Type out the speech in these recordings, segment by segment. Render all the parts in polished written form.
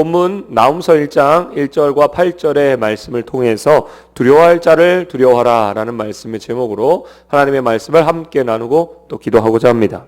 본문 나훔서 1장 1절과 8절의 말씀을 통해서 두려워할 자를 두려워하라 라는 말씀의 제목으로 하나님의 말씀을 함께 나누고 또 기도하고자 합니다.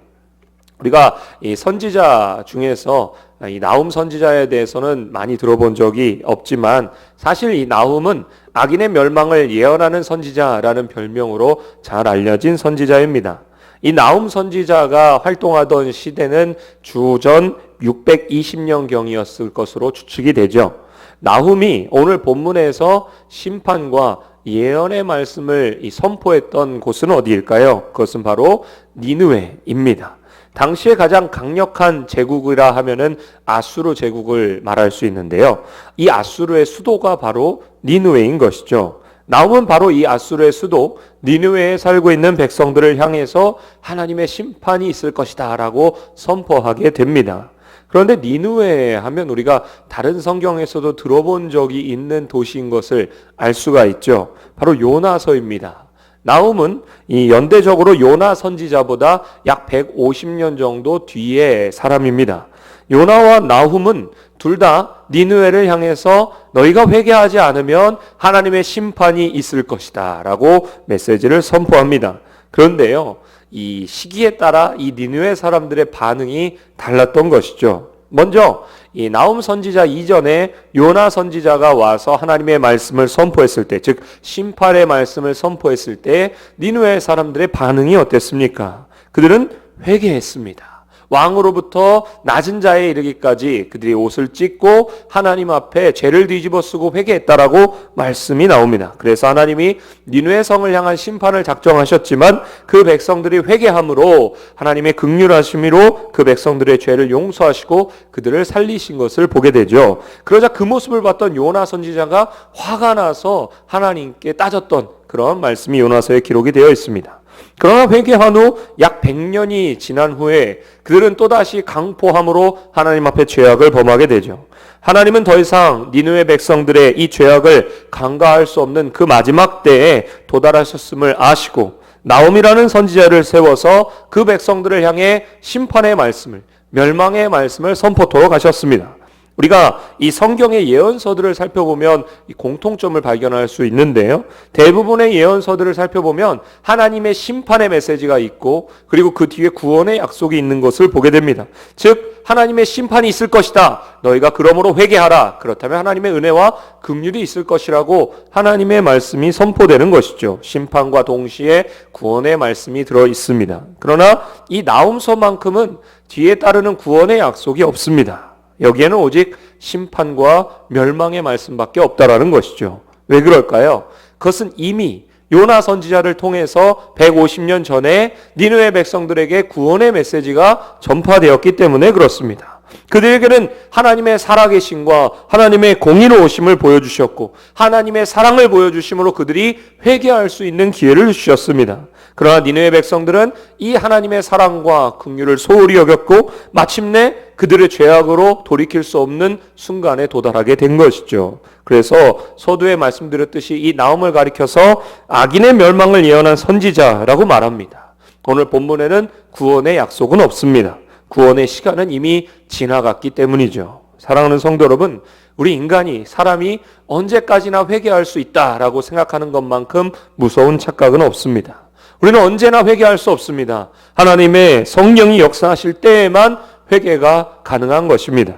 우리가 이 선지자 중에서 이 나훔 선지자에 대해서는 많이 들어본 적이 없지만 사실 이 나훔은 악인의 멸망을 예언하는 선지자라는 별명으로 잘 알려진 선지자입니다. 이 나훔 선지자가 활동하던 시대는 주전 620년경이었을 것으로 추측이 되죠. 나훔이 오늘 본문에서 심판과 예언의 말씀을 선포했던 곳은 어디일까요? 그것은 바로 니느웨입니다. 당시에 가장 강력한 제국이라 하면은 아수르 제국을 말할 수 있는데요. 이 아수르의 수도가 바로 니느웨인 것이죠. 나훔은 바로 이 아수르의 수도 니느웨에 살고 있는 백성들을 향해서 하나님의 심판이 있을 것이다 라고 선포하게 됩니다. 그런데 니느웨 하면 우리가 다른 성경에서도 들어본 적이 있는 도시인 것을 알 수가 있죠. 바로 요나서입니다. 나훔은 이 연대적으로 요나 선지자보다 약 150년 정도 뒤의 사람입니다. 요나와 나훔은 둘 다 니느웨를 향해서 너희가 회개하지 않으면 하나님의 심판이 있을 것이다 라고 메시지를 선포합니다. 그런데요, 이 시기에 따라 이 니느웨 사람들의 반응이 달랐던 것이죠. 먼저 이 나훔 선지자 이전에 요나 선지자가 와서 하나님의 말씀을 선포했을 때, 즉 심판의 말씀을 선포했을 때 니느웨 사람들의 반응이 어땠습니까? 그들은 회개했습니다. 왕으로부터 낮은 자에 이르기까지 그들이 옷을 찢고 하나님 앞에 죄를 뒤집어 쓰고 회개했다라고 말씀이 나옵니다. 그래서 하나님이 니느웨 성을 향한 심판을 작정하셨지만 그 백성들이 회개함으로 하나님의 긍휼하심으로 그 백성들의 죄를 용서하시고 그들을 살리신 것을 보게 되죠. 그러자 그 모습을 봤던 요나 선지자가 화가 나서 하나님께 따졌던 그런 말씀이 요나서에 기록이 되어 있습니다. 그러나 회개한 후 약 100년이 지난 후에 그들은 또다시 강포함으로 하나님 앞에 죄악을 범하게 되죠. 하나님은 더 이상 니느웨 백성들의 이 죄악을 간과할 수 없는 그 마지막 때에 도달하셨음을 아시고 나훔이라는 선지자를 세워서 그 백성들을 향해 심판의 말씀을, 멸망의 말씀을 선포토록 하셨습니다. 우리가 이 성경의 예언서들을 살펴보면 이 공통점을 발견할 수 있는데요. 대부분의 예언서들을 살펴보면 하나님의 심판의 메시지가 있고 그리고 그 뒤에 구원의 약속이 있는 것을 보게 됩니다. 즉 하나님의 심판이 있을 것이다. 너희가 그러므로 회개하라. 그렇다면 하나님의 은혜와 긍휼이 있을 것이라고 하나님의 말씀이 선포되는 것이죠. 심판과 동시에 구원의 말씀이 들어 있습니다. 그러나 이 나훔서만큼은 뒤에 따르는 구원의 약속이 없습니다. 여기에는 오직 심판과 멸망의 말씀밖에 없다라는 것이죠. 왜 그럴까요? 그것은 이미 요나 선지자를 통해서 150년 전에 니느웨 백성들에게 구원의 메시지가 전파되었기 때문에 그렇습니다. 그들에게는 하나님의 살아계심과 하나님의 공의로우심을 보여주셨고 하나님의 사랑을 보여주심으로 그들이 회개할 수 있는 기회를 주셨습니다. 그러나 니느웨 백성들은 이 하나님의 사랑과 긍휼을 소홀히 여겼고 마침내 그들의 죄악으로 돌이킬 수 없는 순간에 도달하게 된 것이죠. 그래서 서두에 말씀드렸듯이 이 나훔을 가리켜서 악인의 멸망을 예언한 선지자라고 말합니다. 오늘 본문에는 구원의 약속은 없습니다. 구원의 시간은 이미 지나갔기 때문이죠. 사랑하는 성도 여러분, 우리 인간이, 사람이 언제까지나 회개할 수 있다라고 생각하는 것만큼 무서운 착각은 없습니다. 우리는 언제나 회개할 수 없습니다. 하나님의 성령이 역사하실 때에만 회개가 가능한 것입니다.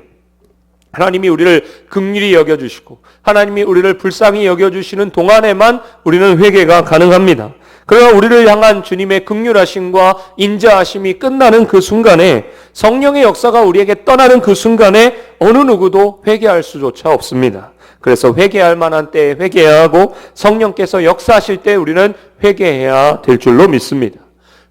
하나님이 우리를 긍휼히 여겨주시고 하나님이 우리를 불쌍히 여겨주시는 동안에만 우리는 회개가 가능합니다. 그러나 우리를 향한 주님의 긍휼하심과 인자하심이 끝나는 그 순간에, 성령의 역사가 우리에게 떠나는 그 순간에 어느 누구도 회개할 수조차 없습니다. 그래서 회개할 만한 때에 회개해야 하고 성령께서 역사하실 때 우리는 회개해야 될 줄로 믿습니다.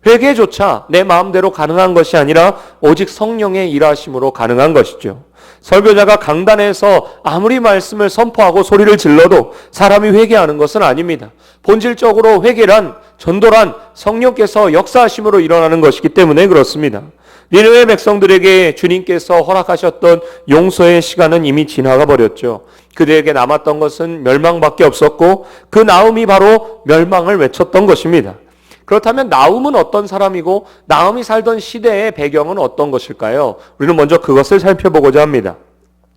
회개조차 내 마음대로 가능한 것이 아니라 오직 성령의 일하심으로 가능한 것이죠. 설교자가 강단에서 아무리 말씀을 선포하고 소리를 질러도 사람이 회개하는 것은 아닙니다. 본질적으로 회개란, 전도란 성령께서 역사하심으로 일어나는 것이기 때문에 그렇습니다. 니느웨 백성들에게 주님께서 허락하셨던 용서의 시간은 이미 지나가 버렸죠. 그들에게 남았던 것은 멸망밖에 없었고 그 나훔이 바로 멸망을 외쳤던 것입니다. 그렇다면 나훔은 어떤 사람이고 나훔이 살던 시대의 배경은 어떤 것일까요? 우리는 먼저 그것을 살펴보고자 합니다.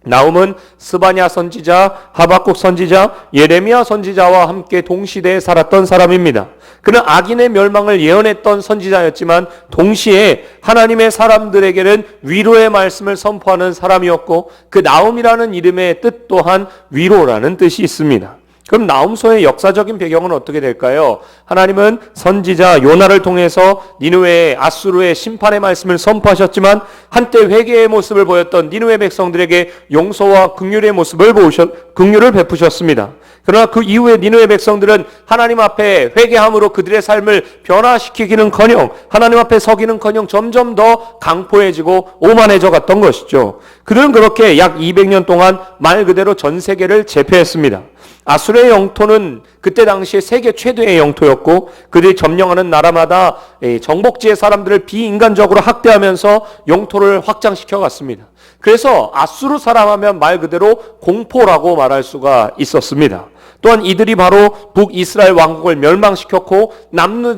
나훔은 스바냐 선지자, 하박국 선지자, 예레미야 선지자와 함께 동시대에 살았던 사람입니다. 그는 악인의 멸망을 예언했던 선지자였지만 동시에 하나님의 사람들에게는 위로의 말씀을 선포하는 사람이었고, 그 나훔이라는 이름의 뜻 또한 위로라는 뜻이 있습니다. 그럼 나훔서의 역사적인 배경은 어떻게 될까요? 하나님은 선지자 요나를 통해서 니느웨의 아수르의 심판의 말씀을 선포하셨지만 한때 회개의 모습을 보였던 니느웨 백성들에게 용서와 긍휼을 베푸셨습니다. 그러나 그 이후에 니느웨 백성들은 하나님 앞에 회개함으로 그들의 삶을 변화시키기는커녕 하나님 앞에 서기는커녕 점점 더 강포해지고 오만해져 갔던 것이죠. 그들은 그렇게 약 200년 동안 말 그대로 전 세계를 제패했습니다. 아수르의 영토는 그때 당시에 세계 최대의 영토였고, 그들이 점령하는 나라마다 정복지의 사람들을 비인간적으로 학대하면서 영토를 확장시켜 갔습니다. 그래서 아수르 사람하면 말 그대로 공포라고 말할 수가 있었습니다. 또한 이들이 바로 북이스라엘 왕국을 멸망시켰고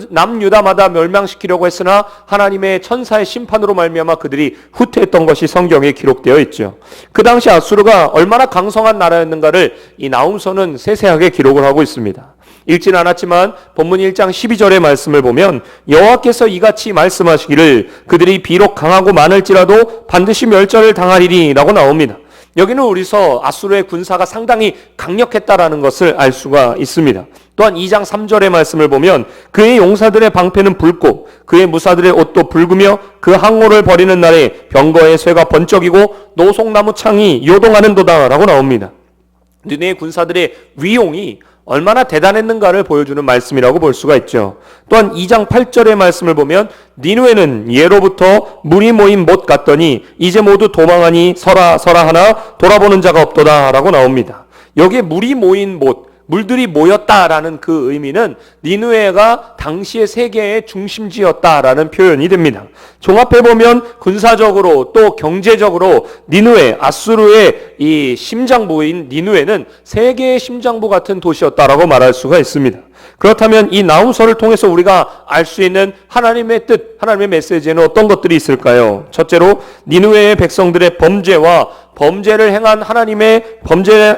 남유다마다 멸망시키려고 했으나 하나님의 천사의 심판으로 말미암아 그들이 후퇴했던 것이 성경에 기록되어 있죠. 그 당시 아수르가 얼마나 강성한 나라였는가를 이 나훔서는 세세하게 기록을 하고 있습니다. 읽진 않았지만 본문 1장 12절의 말씀을 보면 여호와께서 이같이 말씀하시기를 그들이 비록 강하고 많을지라도 반드시 멸절을 당하리니 라고 나옵니다. 여기는 우리서 아수르의 군사가 상당히 강력했다라는 것을 알 수가 있습니다. 또한 2장 3절의 말씀을 보면 그의 용사들의 방패는 붉고 그의 무사들의 옷도 붉으며 그 항로를 버리는 날에 병거의 쇠가 번쩍이고 노송나무 창이 요동하는도다 라고 나옵니다. 니느웨 군사들의 위용이 얼마나 대단했는가를 보여주는 말씀이라고 볼 수가 있죠. 또한 2장 8절의 말씀을 보면 니느웨는 예로부터 물이 모인 못 같더니 이제 모두 도망하니 서라 하나 돌아보는 자가 없도다 라고 나옵니다. 여기에 물이 모인 못, 물들이 모였다라는 그 의미는 니느웨가 당시의 세계의 중심지였다라는 표현이 됩니다. 종합해보면 군사적으로 또 경제적으로 니느웨, 아수르의 이 심장부인 니느웨는 세계의 심장부 같은 도시였다라고 말할 수가 있습니다. 그렇다면 이 나훔서를 통해서 우리가 알 수 있는 하나님의 뜻, 하나님의 메시지에는 어떤 것들이 있을까요? 첫째로 니느웨의 백성들의 범죄와 범죄를 행한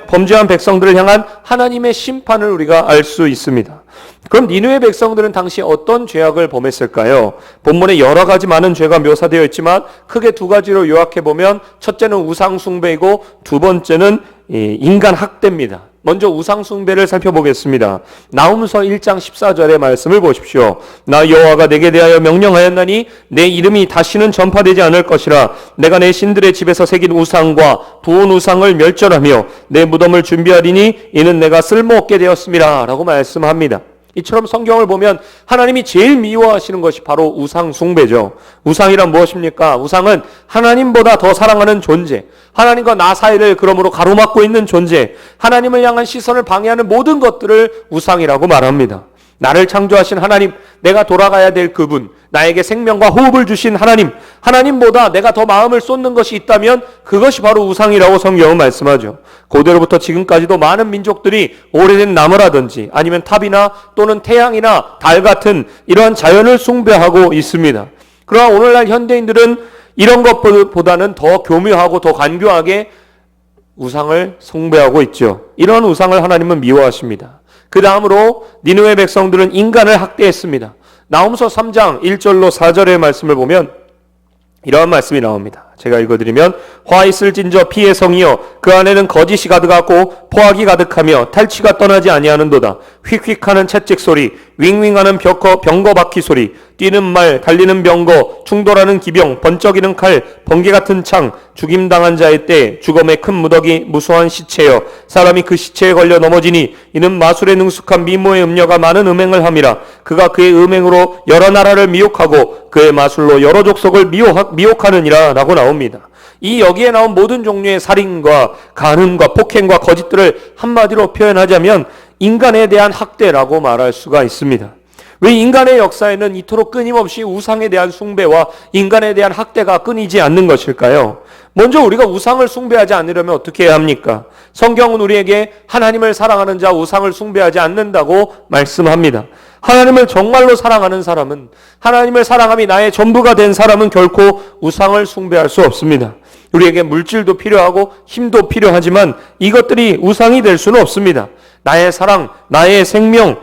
범죄한 백성들을 향한 하나님의 심판을 우리가 알 수 있습니다. 그럼 니느웨 백성들은 당시 어떤 죄악을 범했을까요? 본문에 여러 가지 많은 죄가 묘사되어 있지만 크게 두 가지로 요약해 보면 첫째는 우상 숭배이고 두 번째는 인간 학대입니다. 먼저 우상 숭배를 살펴보겠습니다. 나훔서 1장 14절의 말씀을 보십시오. 나 여호와가 내게 대하여 명령하였나니 내 이름이 다시는 전파되지 않을 것이라. 내가 내 신들의 집에서 새긴 우상과 부은 우상을 멸절하며 내 무덤을 준비하리니 이는 내가 쓸모없게 되었음이라 라고 말씀합니다. 이처럼 성경을 보면 하나님이 제일 미워하시는 것이 바로 우상 숭배죠. 우상이란 무엇입니까? 우상은 하나님보다 더 사랑하는 존재, 하나님과 나 사이를 그러므로 가로막고 있는 존재, 하나님을 향한 시선을 방해하는 모든 것들을 우상이라고 말합니다. 나를 창조하신 하나님, 내가 돌아가야 될 그분, 나에게 생명과 호흡을 주신 하나님, 하나님보다 내가 더 마음을 쏟는 것이 있다면 그것이 바로 우상이라고 성경은 말씀하죠. 고대로부터 지금까지도 많은 민족들이 오래된 나무라든지 아니면 탑이나 또는 태양이나 달 같은 이러한 자연을 숭배하고 있습니다. 그러나 오늘날 현대인들은 이런 것보다는 더 교묘하고 더 간교하게 우상을 숭배하고 있죠. 이런 우상을 하나님은 미워하십니다. 그 다음으로 니느웨 백성들은 인간을 학대했습니다. 나훔서 3장 1절로 4절의 말씀을 보면 이러한 말씀이 나옵니다. 제가 읽어드리면 화 있을진저 피의 성이여 그 안에는 거짓이 가득하고 포악이 가득하며 탈취가 떠나지 아니하는도다. 휙휙하는 채찍 소리, 윙윙하는 병거 바퀴 소리, 뛰는 말, 달리는 병거, 충돌하는 기병, 번쩍이는 칼, 번개 같은 창, 죽임당한 자의 때, 죽음의 큰 무더기, 무수한 시체여 사람이 그 시체에 걸려 넘어지니 이는 마술에 능숙한 미모의 음녀가 많은 음행을 함이라. 그가 그의 음행으로 여러 나라를 미혹하고 그의 마술로 여러 족속을 미혹하느니라 라고 나옵니다. 이 여기에 나온 모든 종류의 살인과 간음과 폭행과 거짓들을 한마디로 표현하자면 인간에 대한 학대라고 말할 수가 있습니다. 왜 인간의 역사에는 이토록 끊임없이 우상에 대한 숭배와 인간에 대한 학대가 끊이지 않는 것일까요? 먼저 우리가 우상을 숭배하지 않으려면 어떻게 해야 합니까? 성경은 우리에게 하나님을 사랑하는 자 우상을 숭배하지 않는다고 말씀합니다. 하나님을 정말로 사랑하는 사람은, 하나님을 사랑함이 나의 전부가 된 사람은 결코 우상을 숭배할 수 없습니다. 우리에게 물질도 필요하고 힘도 필요하지만 이것들이 우상이 될 수는 없습니다. 나의 사랑, 나의 생명,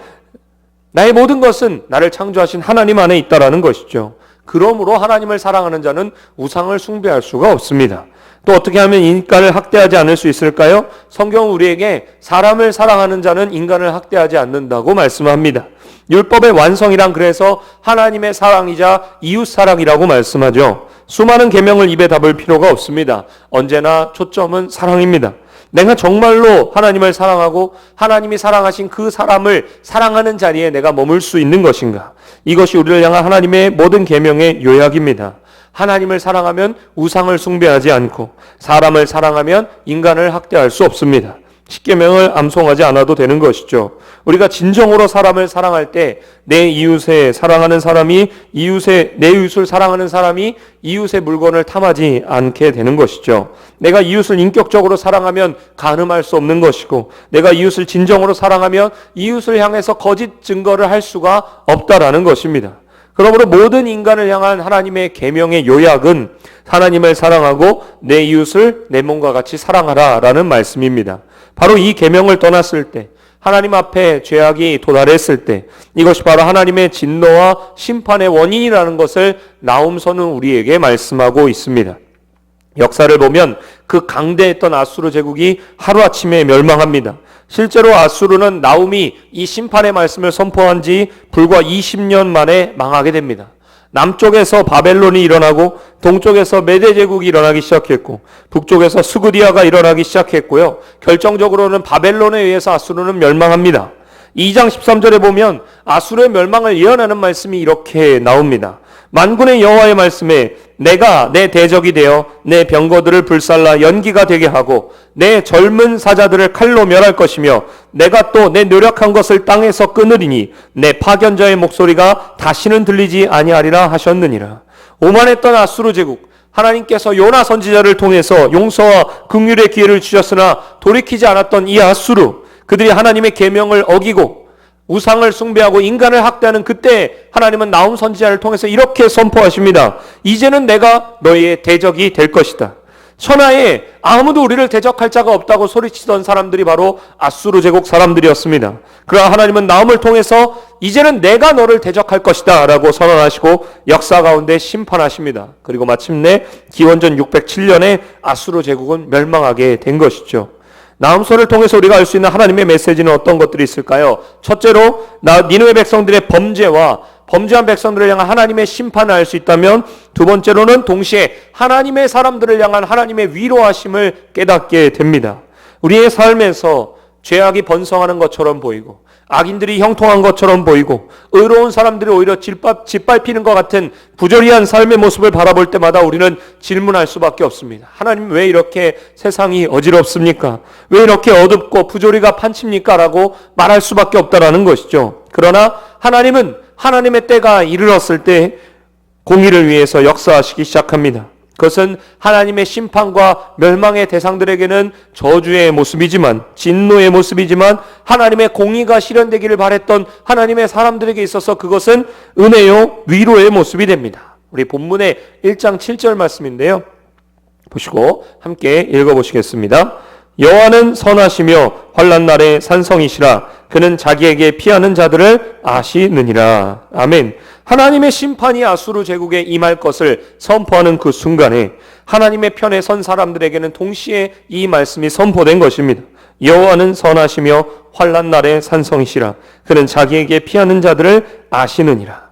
나의 모든 것은 나를 창조하신 하나님 안에 있다라는 것이죠. 그러므로 하나님을 사랑하는 자는 우상을 숭배할 수가 없습니다. 또 어떻게 하면 인간을 학대하지 않을 수 있을까요? 성경은 우리에게 사람을 사랑하는 자는 인간을 학대하지 않는다고 말씀합니다. 율법의 완성이란 그래서 하나님의 사랑이자 이웃 사랑이라고 말씀하죠. 수많은 계명을 입에 담을 필요가 없습니다. 언제나 초점은 사랑입니다. 내가 정말로 하나님을 사랑하고 하나님이 사랑하신 그 사람을 사랑하는 자리에 내가 머물 수 있는 것인가? 이것이 우리를 향한 하나님의 모든 계명의 요약입니다. 하나님을 사랑하면 우상을 숭배하지 않고 사람을 사랑하면 인간을 학대할 수 없습니다. 십계명을 암송하지 않아도 되는 것이죠. 우리가 진정으로 사람을 사랑할 때 내 이웃을 사랑하는 사람이 내 이웃을 사랑하는 사람이 이웃의 물건을 탐하지 않게 되는 것이죠. 내가 이웃을 인격적으로 사랑하면 간음할 수 없는 것이고 내가 이웃을 진정으로 사랑하면 이웃을 향해서 거짓 증거를 할 수가 없다라는 것입니다. 그러므로 모든 인간을 향한 하나님의 계명의 요약은 하나님을 사랑하고 내 이웃을 내 몸과 같이 사랑하라라는 말씀입니다. 바로 이 계명을 떠났을 때 하나님 앞에 죄악이 도달했을 때 이것이 바로 하나님의 진노와 심판의 원인이라는 것을 나훔서는 우리에게 말씀하고 있습니다. 역사를 보면 그 강대했던 아수르 제국이 하루아침에 멸망합니다. 실제로 아수르는 나훔이 이 심판의 말씀을 선포한 지 불과 20년 만에 망하게 됩니다. 남쪽에서 바벨론이 일어나고 동쪽에서 메대 제국이 일어나기 시작했고 북쪽에서 스구디아가 일어나기 시작했고요. 결정적으로는 바벨론에 의해서 아수르는 멸망합니다. 2장 13절에 보면 아수르의 멸망을 예언하는 말씀이 이렇게 나옵니다. 만군의 여호와의 말씀에 내가 내 대적이 되어 내 병거들을 불살라 연기가 되게 하고 내 젊은 사자들을 칼로 멸할 것이며 내가 또 내 노력한 것을 땅에서 끊으리니 내 파견자의 목소리가 다시는 들리지 아니하리라 하셨느니라. 오만했던 아수르 제국, 하나님께서 요나 선지자를 통해서 용서와 긍휼의 기회를 주셨으나 돌이키지 않았던 이 아수르, 그들이 하나님의 계명을 어기고 우상을 숭배하고 인간을 학대하는 그때 하나님은 나훔 선지자를 통해서 이렇게 선포하십니다. 이제는 내가 너희의 대적이 될 것이다. 천하에 아무도 우리를 대적할 자가 없다고 소리치던 사람들이 바로 아수르 제국 사람들이었습니다. 그러나 하나님은 나훔을 통해서 이제는 내가 너를 대적할 것이다 라고 선언하시고 역사 가운데 심판하십니다. 그리고 마침내 기원전 607년에 아수르 제국은 멸망하게 된 것이죠. 나훔서를 통해서 우리가 알 수 있는 하나님의 메시지는 어떤 것들이 있을까요? 첫째로 니느웨 백성들의 범죄와 범죄한 백성들을 향한 하나님의 심판을 알 수 있다면 두 번째로는 동시에 하나님의 사람들을 향한 하나님의 위로하심을 깨닫게 됩니다. 우리의 삶에서 죄악이 번성하는 것처럼 보이고 악인들이 형통한 것처럼 보이고 의로운 사람들이 오히려 짓밟히는 것 같은 부조리한 삶의 모습을 바라볼 때마다 우리는 질문할 수밖에 없습니다. 하나님 왜 이렇게 세상이 어지럽습니까? 왜 이렇게 어둡고 부조리가 판칩니까? 라고 말할 수밖에 없다라는 것이죠. 그러나 하나님은 하나님의 때가 이르렀을 때 공의를 위해서 역사하시기 시작합니다. 그것은 하나님의 심판과 멸망의 대상들에게는 저주의 모습이지만 진노의 모습이지만 하나님의 공의가 실현되기를 바랬던 하나님의 사람들에게 있어서 그것은 은혜요 위로의 모습이 됩니다. 우리 본문의 1장 7절 말씀인데요. 보시고 함께 읽어보시겠습니다. 여호와는 선하시며 환난 날에 산성이시라. 그는 자기에게 피하는 자들을 아시느니라. 아멘. 하나님의 심판이 아수르 제국에 임할 것을 선포하는 그 순간에 하나님의 편에 선 사람들에게는 동시에 이 말씀이 선포된 것입니다. 여호와는 선하시며 환난 날에 산성이시라. 그는 자기에게 피하는 자들을 아시느니라.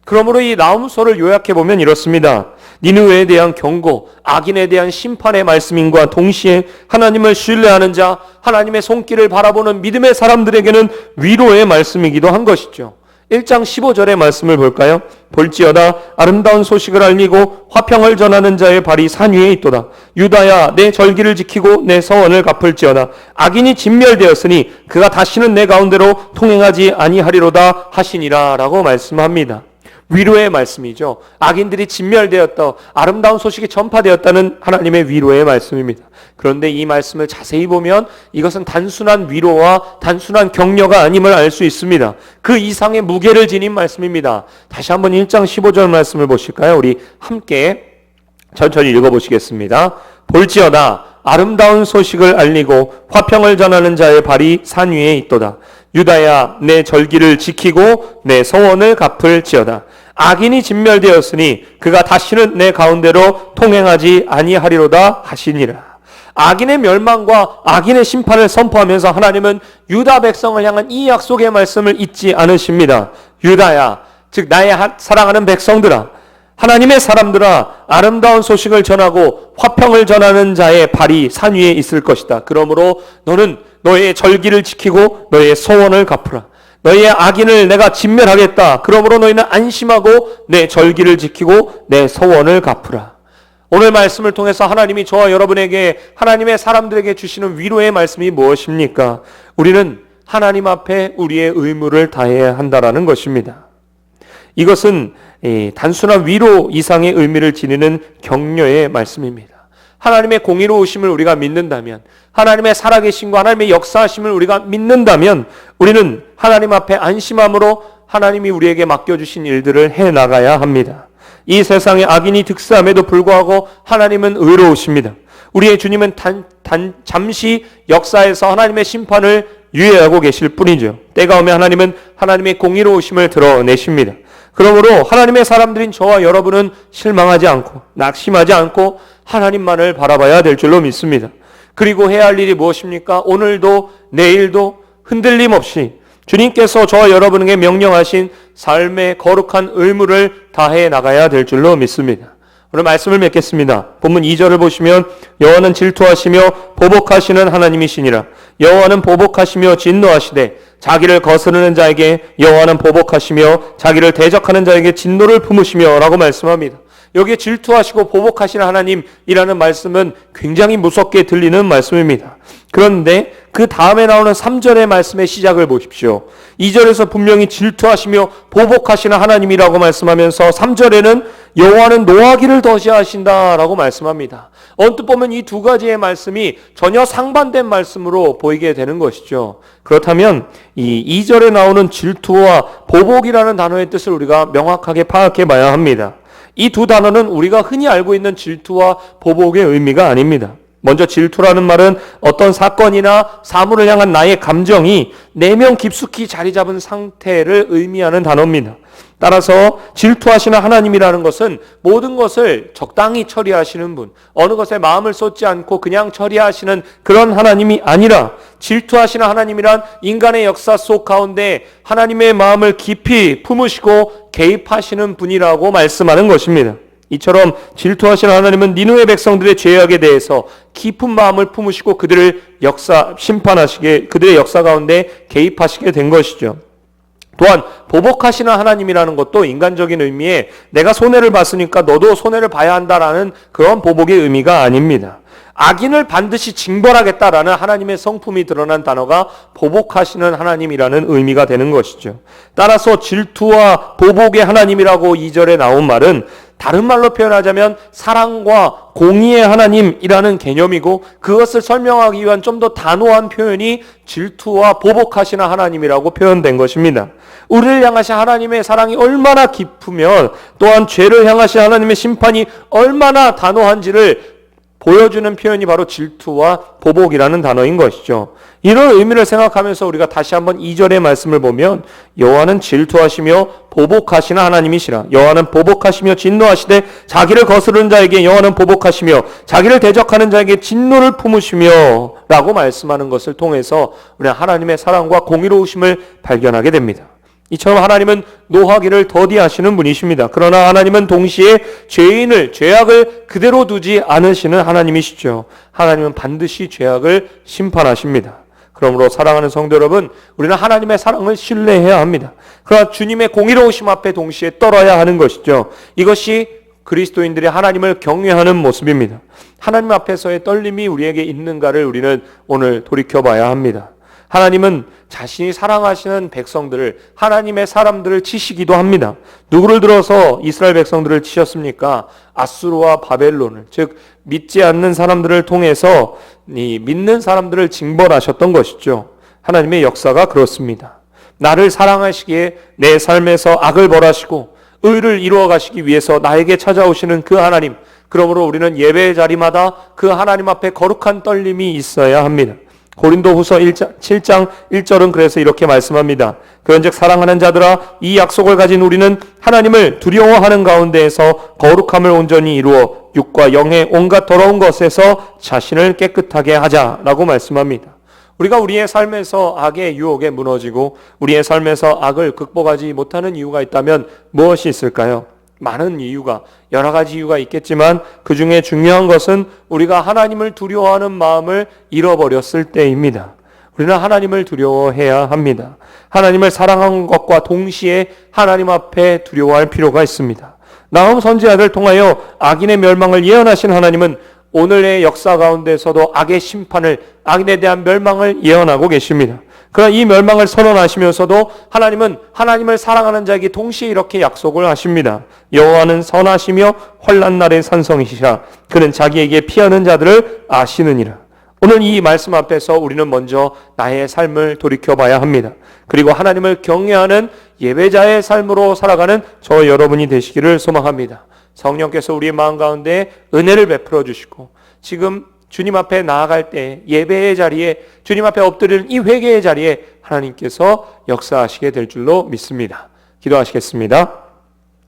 그러므로 이 나훔서를 요약해보면 이렇습니다. 니느웨에 대한 경고, 악인에 대한 심판의 말씀인과 동시에 하나님을 신뢰하는 자, 하나님의 손길을 바라보는 믿음의 사람들에게는 위로의 말씀이기도 한 것이죠. 1장 15절의 말씀을 볼까요? 볼지어다 아름다운 소식을 알리고 화평을 전하는 자의 발이 산 위에 있도다. 유다야 내 절기를 지키고 내 서원을 갚을지어다. 악인이 진멸되었으니 그가 다시는 내 가운데로 통행하지 아니하리로다 하시니라 라고 말씀합니다. 위로의 말씀이죠. 악인들이 진멸되었다. 아름다운 소식이 전파되었다는 하나님의 위로의 말씀입니다. 그런데 이 말씀을 자세히 보면 이것은 단순한 위로와 단순한 격려가 아님을 알 수 있습니다. 그 이상의 무게를 지닌 말씀입니다. 다시 한번 1장 15절 말씀을 보실까요? 우리 함께 천천히 읽어보시겠습니다. 볼지어다 아름다운 소식을 알리고 화평을 전하는 자의 발이 산 위에 있도다. 유다야 내 절기를 지키고 내 서원을 갚을지어다. 악인이 진멸되었으니 그가 다시는 내 가운데로 통행하지 아니하리로다 하시니라. 악인의 멸망과 악인의 심판을 선포하면서 하나님은 유다 백성을 향한 이 약속의 말씀을 잊지 않으십니다. 유다야, 즉 나의 사랑하는 백성들아, 하나님의 사람들아, 아름다운 소식을 전하고 화평을 전하는 자의 발이 산 위에 있을 것이다. 그러므로 너는 너의 절기를 지키고 너의 소원을 갚으라. 너희의 악인을 내가 진멸하겠다. 그러므로 너희는 안심하고 내 절기를 지키고 내 소원을 갚으라. 오늘 말씀을 통해서 하나님이 저와 여러분에게, 하나님의 사람들에게 주시는 위로의 말씀이 무엇입니까? 우리는 하나님 앞에 우리의 의무를 다해야 한다라는 것입니다. 이것은 단순한 위로 이상의 의미를 지니는 격려의 말씀입니다. 하나님의 공의로우심을 우리가 믿는다면, 하나님의 살아계심과 하나님의 역사하심을 우리가 믿는다면 우리는 하나님 앞에 안심함으로 하나님이 우리에게 맡겨주신 일들을 해나가야 합니다. 이 세상에 악인이 득세함에도 불구하고 하나님은 의로우십니다. 우리의 주님은 잠시 역사에서 하나님의 심판을 유예하고 계실 뿐이죠. 때가 오면 하나님은 하나님의 공의로우심을 드러내십니다. 그러므로 하나님의 사람들인 저와 여러분은 실망하지 않고 낙심하지 않고 하나님만을 바라봐야 될 줄로 믿습니다. 그리고 해야 할 일이 무엇입니까? 오늘도 내일도 흔들림 없이 주님께서 저와 여러분에게 명령하신 삶의 거룩한 의무를 다해 나가야 될 줄로 믿습니다. 오늘 말씀을 맺겠습니다. 본문 2절을 보시면 여호와는 질투하시며 보복하시는 하나님이시니라. 여호와는 보복하시며 진노하시되 자기를 거스르는 자에게 여호와는 보복하시며 자기를 대적하는 자에게 진노를 품으시며 라고 말씀합니다. 여기에 질투하시고 보복하시는 하나님이라는 말씀은 굉장히 무섭게 들리는 말씀입니다. 그런데 그 다음에 나오는 3절의 말씀의 시작을 보십시오. 2절에서 분명히 질투하시며 보복하시는 하나님이라고 말씀하면서 3절에는 여호와는 노하기를 더시하신다라고 말씀합니다. 언뜻 보면 이 두 가지의 말씀이 전혀 상반된 말씀으로 보이게 되는 것이죠. 그렇다면 이 2절에 나오는 질투와 보복이라는 단어의 뜻을 우리가 명확하게 파악해 봐야 합니다. 이 두 단어는 우리가 흔히 알고 있는 질투와 보복의 의미가 아닙니다. 먼저 질투라는 말은 어떤 사건이나 사물을 향한 나의 감정이 내면 깊숙이 자리 잡은 상태를 의미하는 단어입니다. 따라서 질투하시는 하나님이라는 것은 모든 것을 적당히 처리하시는 분, 어느 것에 마음을 쏟지 않고 그냥 처리하시는 그런 하나님이 아니라 질투하시는 하나님이란 인간의 역사 속 가운데 하나님의 마음을 깊이 품으시고 개입하시는 분이라고 말씀하는 것입니다. 이처럼 질투하시는 하나님은 니느웨 백성들의 죄악에 대해서 깊은 마음을 품으시고 그들을 심판하시게, 그들의 역사 가운데 개입하시게 된 것이죠. 또한 보복하시는 하나님이라는 것도 인간적인 의미에 내가 손해를 봤으니까 너도 손해를 봐야 한다라는 그런 보복의 의미가 아닙니다. 악인을 반드시 징벌하겠다라는 하나님의 성품이 드러난 단어가 보복하시는 하나님이라는 의미가 되는 것이죠. 따라서 질투와 보복의 하나님이라고 2절에 나온 말은 다른 말로 표현하자면 사랑과 공의의 하나님이라는 개념이고, 그것을 설명하기 위한 좀 더 단호한 표현이 질투와 보복하시는 하나님이라고 표현된 것입니다. 우리를 향하신 하나님의 사랑이 얼마나 깊으면 또한 죄를 향하신 하나님의 심판이 얼마나 단호한지를 보여주는 표현이 바로 질투와 보복이라는 단어인 것이죠. 이런 의미를 생각하면서 우리가 다시 한번 2절의 말씀을 보면 여호와는 질투하시며 보복하시는 하나님이시라. 여호와는 보복하시며 진노하시되 자기를 거스르는 자에게 여호와는 보복하시며 자기를 대적하는 자에게 진노를 품으시며 라고 말씀하는 것을 통해서 우리는 하나님의 사랑과 공의로우심을 발견하게 됩니다. 이처럼 하나님은 노하기를 더디하시는 분이십니다. 그러나 하나님은 동시에 죄악을 그대로 두지 않으시는 하나님이시죠. 하나님은 반드시 죄악을 심판하십니다. 그러므로 사랑하는 성도 여러분, 우리는 하나님의 사랑을 신뢰해야 합니다. 그러나 주님의 공의로우심 앞에 동시에 떨어야 하는 것이죠. 이것이 그리스도인들이 하나님을 경외하는 모습입니다. 하나님 앞에서의 떨림이 우리에게 있는가를 우리는 오늘 돌이켜봐야 합니다. 하나님은 자신이 사랑하시는 백성들을, 하나님의 사람들을 치시기도 합니다. 누구를 들어서 이스라엘 백성들을 치셨습니까? 아수르와 바벨론을, 즉 믿지 않는 사람들을 통해서 이 믿는 사람들을 징벌하셨던 것이죠. 하나님의 역사가 그렇습니다. 나를 사랑하시기에 내 삶에서 악을 벌하시고 의를 이루어 가시기 위해서 나에게 찾아오시는 그 그러므로 우리는 예배의 자리마다 그 하나님 앞에 거룩한 떨림이 있어야 합니다. 고린도후서 7장 1절은 그래서 이렇게 말씀합니다. 그런즉 사랑하는 자들아, 이 약속을 가진 우리는 하나님을 두려워하는 가운데에서 거룩함을 온전히 이루어 육과 영의 온갖 더러운 것에서 자신을 깨끗하게 하자라고 말씀합니다. 우리가 우리의 삶에서 악의 유혹에 무너지고 우리의 삶에서 악을 극복하지 못하는 이유가 있다면 무엇이 있을까요? 많은 이유가, 여러 가지 이유가 있겠지만 그 중에 중요한 것은 우리가 하나님을 두려워하는 마음을 잃어버렸을 때입니다. 우리는 하나님을 두려워해야 합니다. 하나님을 사랑하는 것과 동시에 하나님 앞에 두려워할 필요가 있습니다. 나훔 선지자를 통하여 악인의 멸망을 예언하신 하나님은 오늘의 역사 가운데서도 악의 심판을, 악인에 대한 멸망을 예언하고 계십니다. 그러나 이 멸망을 선언하시면서도 하나님은 하나님을 사랑하는 자에게 동시에 이렇게 약속을 하십니다. 여호와는 선하시며 환난 날의 산성이시라. 그는 자기에게 피하는 자들을 아시느니라. 오늘 이 말씀 앞에서 우리는 먼저 나의 삶을 돌이켜봐야 합니다. 그리고 하나님을 경외하는 예배자의 삶으로 살아가는 저 여러분이 되시기를 소망합니다. 성령께서 우리의 마음 가운데 은혜를 베풀어 주시고 지금 주님 앞에 나아갈 때 예배의 자리에, 주님 앞에 엎드리는 이 회개의 자리에 하나님께서 역사하시게 될 줄로 믿습니다. 기도하시겠습니다.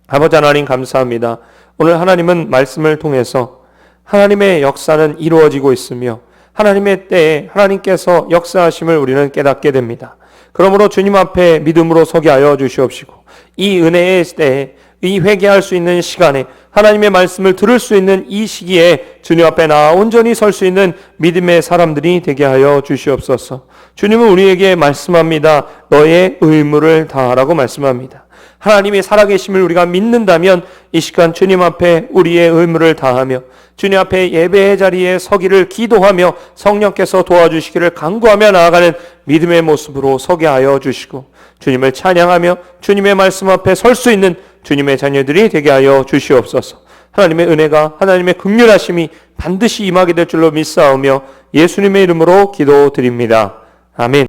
아버지 하나님 감사합니다. 오늘 하나님은 말씀을 통해서 하나님의 역사는 이루어지고 있으며 하나님의 때에 하나님께서 역사하심을 우리는 깨닫게 됩니다. 그러므로 주님 앞에 믿음으로 서게 하여 주시옵시고 이 은혜의 때에, 이 회개할 수 있는 시간에, 하나님의 말씀을 들을 수 있는 이 시기에 주님 앞에 나아 온전히 설 수 있는 믿음의 사람들이 되게 하여 주시옵소서. 주님은 우리에게 말씀합니다. 너의 의무를 다하라고 말씀합니다. 하나님이 살아계심을 우리가 믿는다면 이 시간 주님 앞에 우리의 의무를 다하며 주님 앞에 예배의 자리에 서기를 기도하며 성령께서 도와주시기를 간구하며 나아가는 믿음의 모습으로 서게 하여 주시고 주님을 찬양하며 주님의 말씀 앞에 설 수 있는 주님의 자녀들이 되게 하여 주시옵소서. 하나님의 은혜가, 하나님의 긍휼하심이 반드시 임하게 될 줄로 믿사오며 예수님의 이름으로 기도드립니다. 아멘.